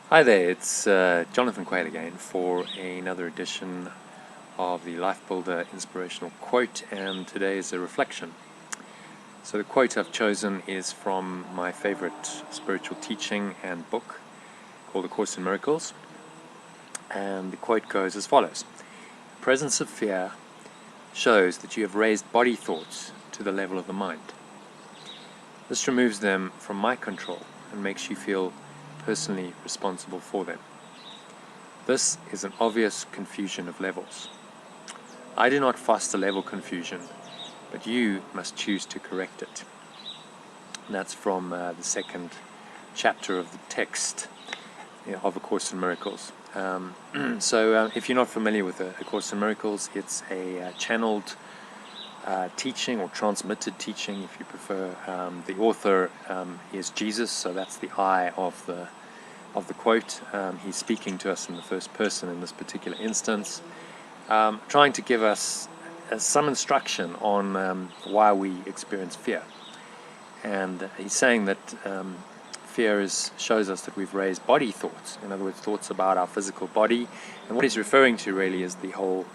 Hi there, it's Jonathan Quayle again for another edition of the Lifebuilder Inspirational Quote, and today is a reflection. So the quote I've chosen is from my favorite spiritual teaching and book called A Course in Miracles, and the quote goes as follows: "The presence of fear shows that you have raised body thoughts to the level of the mind. This removes them from my control and makes you feel personally responsible for them. This is an obvious confusion of levels. I do not foster level confusion, but you must choose to correct it." And that's from the second chapter of the text of A Course in Miracles. So if you're not familiar with A Course in Miracles, it's a channeled teaching or transmitted teaching, if you prefer. The author is Jesus, so that's the I of the quote. He's speaking to us in the first person in this particular instance, trying to give us some instruction on why we experience fear. And he's saying that fear shows us that we've raised body thoughts, in other words, thoughts about our physical body. And what he's referring to really is the whole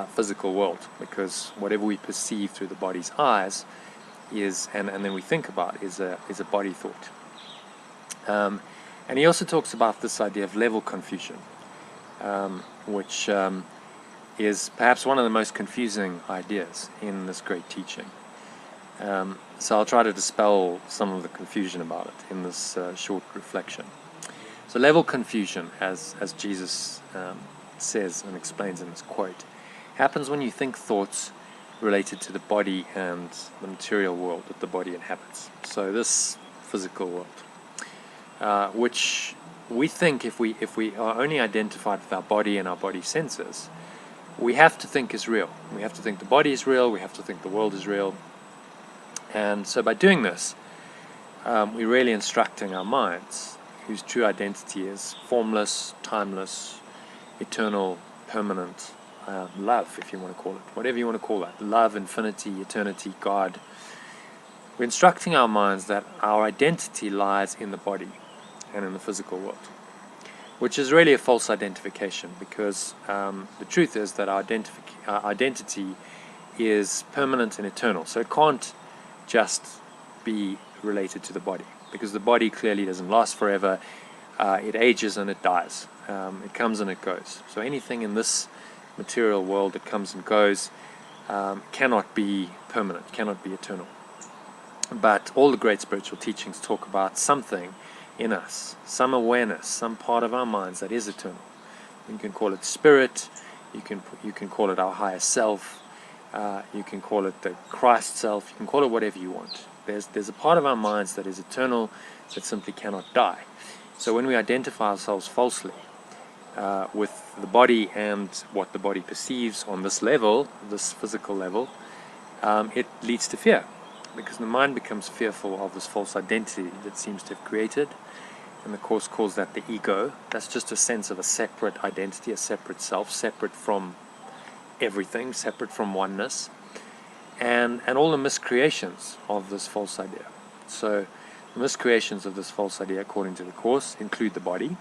physical world, because whatever we perceive through the body's eyes is, and then we think about, is a body thought. And he also talks about this idea of level confusion, which is perhaps one of the most confusing ideas in this great teaching. So I'll try to dispel some of the confusion about it in this short reflection. So level confusion, as Jesus says and explains in this quote, happens when you think thoughts related to the body and the material world that the body inhabits. So this physical world, which we think if we are only identified with our body and our body senses, we have to think is real. We have to think the body is real, we have to think the world is real. And so by doing this, we're really instructing our minds, whose true identity is formless, timeless, eternal, permanent, love, if you want to call it, whatever you want to call that, love, infinity, eternity, God. We're instructing our minds that our identity lies in the body and in the physical world, which is really a false identification, because the truth is that our identity is permanent and eternal. So it can't just be related to the body, because the body clearly doesn't last forever. It ages and it dies. It comes and it goes. So anything in this material world that comes and goes cannot be permanent, cannot be eternal. But all the great spiritual teachings talk about something in us, some awareness, some part of our minds that is eternal. You can call it spirit, you can call it our higher self, you can call it the Christ self, you can call it whatever you want. There's a part of our minds that is eternal, that simply cannot die. So when we identify ourselves falsely with the body and what the body perceives on this level, this physical level, it leads to fear, because the mind becomes fearful of this false identity that seems to have created. And the Course calls that the ego. That's just a sense of a separate identity, a separate self, separate from everything, separate from oneness, and all the miscreations of this false idea. So the miscreations of this false idea, according to the Course, include the body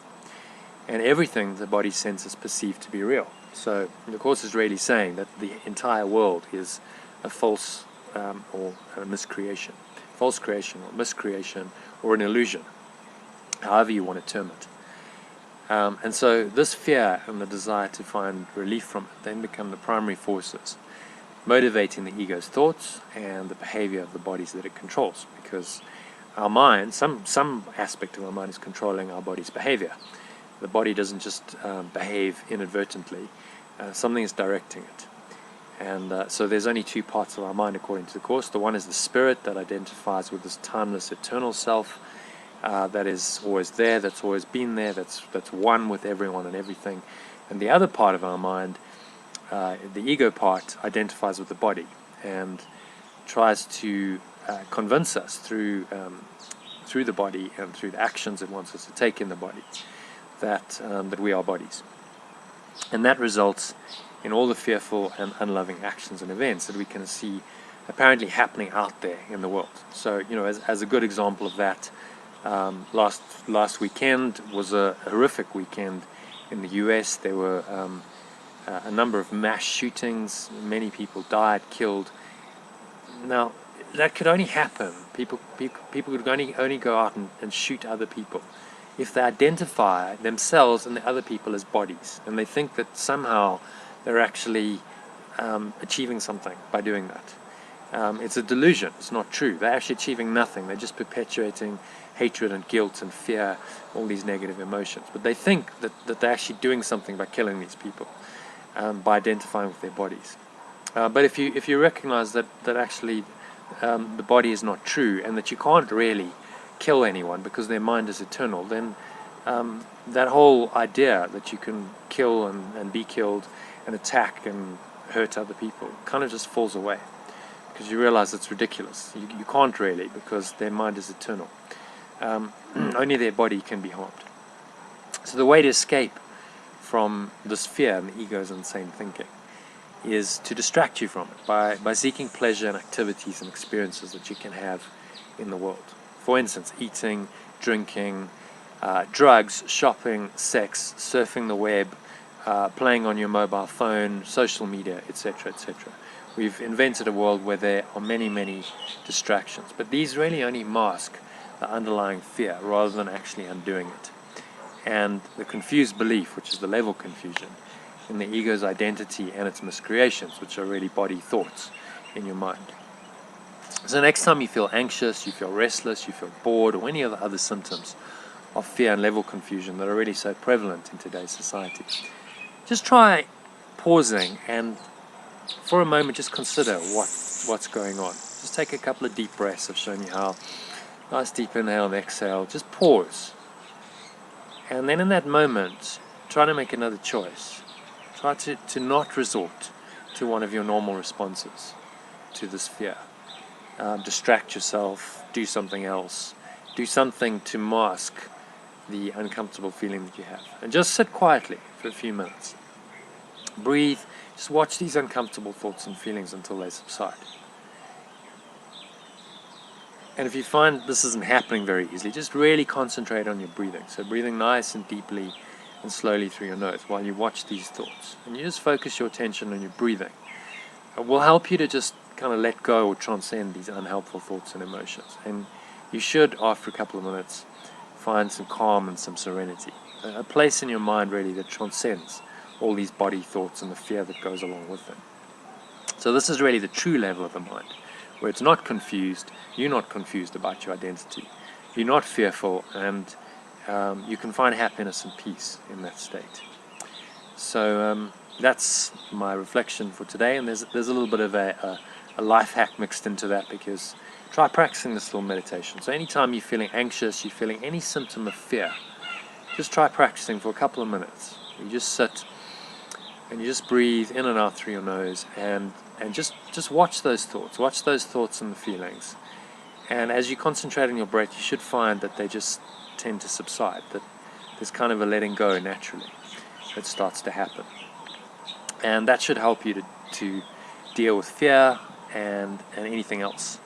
and everything the body senses perceive to be real. So the Course is really saying that the entire world is a false or a miscreation, false creation or miscreation, or an illusion, however you want to term it. And so this fear and the desire to find relief from it then become the primary forces motivating the ego's thoughts and the behavior of the bodies that it controls, because our mind, some aspect of our mind is controlling our body's behavior. The body doesn't just behave inadvertently, something is directing it. And so there's only two parts of our mind according to the Course. The one is the spirit that identifies with this timeless, eternal self that is always there, that's always been there, that's one with everyone and everything. And the other part of our mind, the ego part, identifies with the body and tries to convince us through the body and through the actions it wants us to take in the body that we are bodies. And that results in all the fearful and unloving actions and events that we can see apparently happening out there in the world. So, as a good example of that, Last weekend was a horrific weekend in the US. There were a number of mass shootings. Many people died, killed. Now, that could only happen. People could only go out and shoot other people if they identify themselves and the other people as bodies, and they think that somehow they're actually achieving something by doing that. It's a delusion. It's not true. They're actually achieving nothing. They're just perpetuating hatred and guilt and fear, all these negative emotions. But they think that they're actually doing something by killing these people, by identifying with their bodies. But if you recognize that actually the body is not true, and that you can't really kill anyone because their mind is eternal, then that whole idea that you can kill and be killed and attack and hurt other people kind of just falls away, because you realize it's ridiculous. You can't really, because their mind is eternal. Only their body can be harmed. So the way to escape from this fear and the ego's insane thinking is to distract you from it by seeking pleasure and activities and experiences that you can have in the world. For instance, eating, drinking, drugs, shopping, sex, surfing the web, playing on your mobile phone, social media, etc., etc. We've invented a world where there are many, many distractions, but these really only mask the underlying fear rather than actually undoing it. And the confused belief, which is the level confusion, in the ego's identity and its miscreations, which are really body thoughts in your mind. So next time you feel anxious, you feel restless, you feel bored, or any of the other symptoms of fear and level confusion that are really so prevalent in today's society, just try pausing and for a moment just consider what's going on. Just take a couple of deep breaths. I've shown you how. Nice deep inhale and exhale. Just pause. And then in that moment, try to make another choice. Try to not resort to one of your normal responses to this fear. Distract yourself, do something else, do something to mask the uncomfortable feeling that you have. And just sit quietly for a few minutes. Breathe, just watch these uncomfortable thoughts and feelings until they subside. And if you find this isn't happening very easily, just really concentrate on your breathing. So breathing nice and deeply and slowly through your nose while you watch these thoughts. And you just focus your attention on your breathing. It will help you to just kind of let go or transcend these unhelpful thoughts and emotions. And you should, after a couple of minutes, find some calm and some serenity. A place in your mind really that transcends all these body thoughts and the fear that goes along with them. So this is really the true level of the mind, where it's not confused, you're not confused about your identity, you're not fearful, and you can find happiness and peace in that state. So that's my reflection for today, and there's a little bit of a life hack mixed into that, because try practicing this little meditation. So anytime you're feeling anxious, you're feeling any symptom of fear, just try practicing for a couple of minutes. You just sit and you just breathe in and out through your nose, and just watch those thoughts and the feelings. And as you concentrate on your breath, you should find that they just tend to subside, that there's kind of a letting go naturally that starts to happen. And that should help you to deal with fear and anything else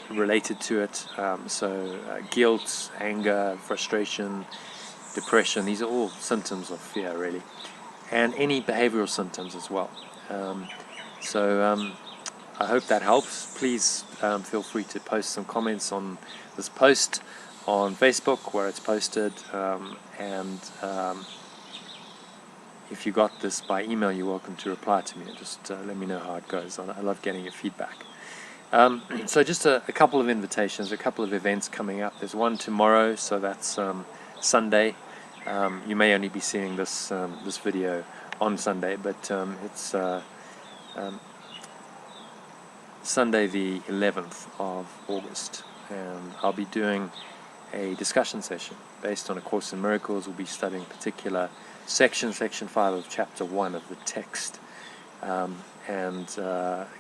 related to it. So guilt, anger, frustration, depression, these are all symptoms of fear really. And any behavioral symptoms as well. So I hope that helps. Please feel free to post some comments on this post on Facebook where it's posted, and if you got this by email, you're welcome to reply to me and just let me know how it goes. I love getting your feedback. So just a couple of invitations, a couple of events coming up. There's one tomorrow, so that's Sunday. You may only be seeing this video on Sunday, but it's Sunday the 11th of August, and I'll be doing a discussion session based on A Course in Miracles. We'll be studying particular section 5 of chapter 1 of the text, and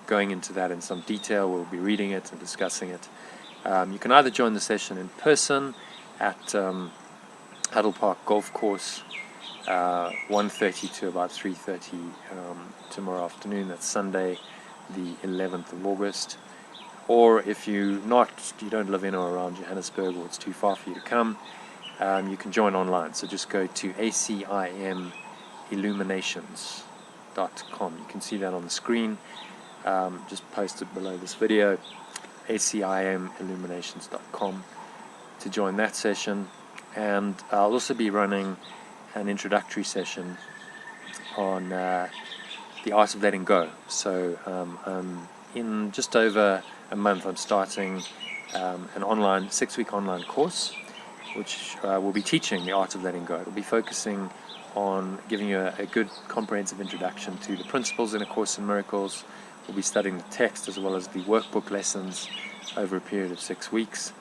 going into that in some detail. We'll be reading it and discussing it. You can either join the session in person at Huddle Park Golf Course, 1:30 to about 3:30 tomorrow afternoon. That's Sunday the 11th of August. or if you don't live in or around Johannesburg, or it's too far for you to come, you can join online. So just go to acimilluminations.com. You can see that on the screen, just posted below this video, acimilluminations.com, to join that session. And I'll also be running an introductory session on the art of letting go. So in just over a month, I'm starting an 6-week online course, which will be teaching the art of letting go. It'll be focusing on giving you a good comprehensive introduction to the principles in A Course in Miracles. We'll be studying the text as well as the workbook lessons over a period of 6 weeks.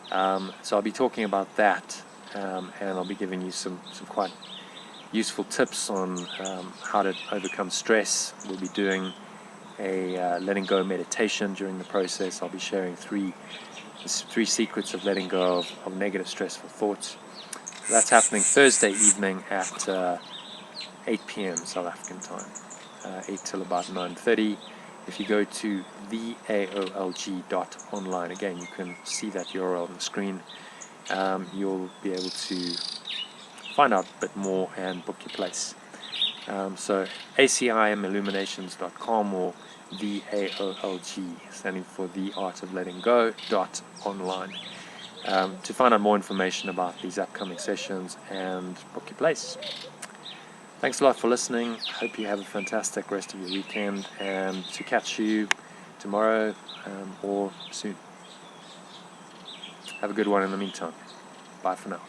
So I'll be talking about that, and I'll be giving you some quite useful tips on how to overcome stress. We'll be doing a letting go meditation during the process. I'll be sharing three secrets of letting go of negative stressful thoughts. That's happening Thursday evening at 8 p.m. South African time, 8 till about 9:30. If you go to theaolg.online, again, you can see that URL on the screen. You'll be able to find out a bit more and book your place. So acimilluminations.com, or theaolg, standing for the art of letting go .online, to find out more information about these upcoming sessions and book your place. Thanks a lot for listening. Hope you have a fantastic rest of your weekend, and to catch you tomorrow or soon. Have a good one in the meantime. Bye for now.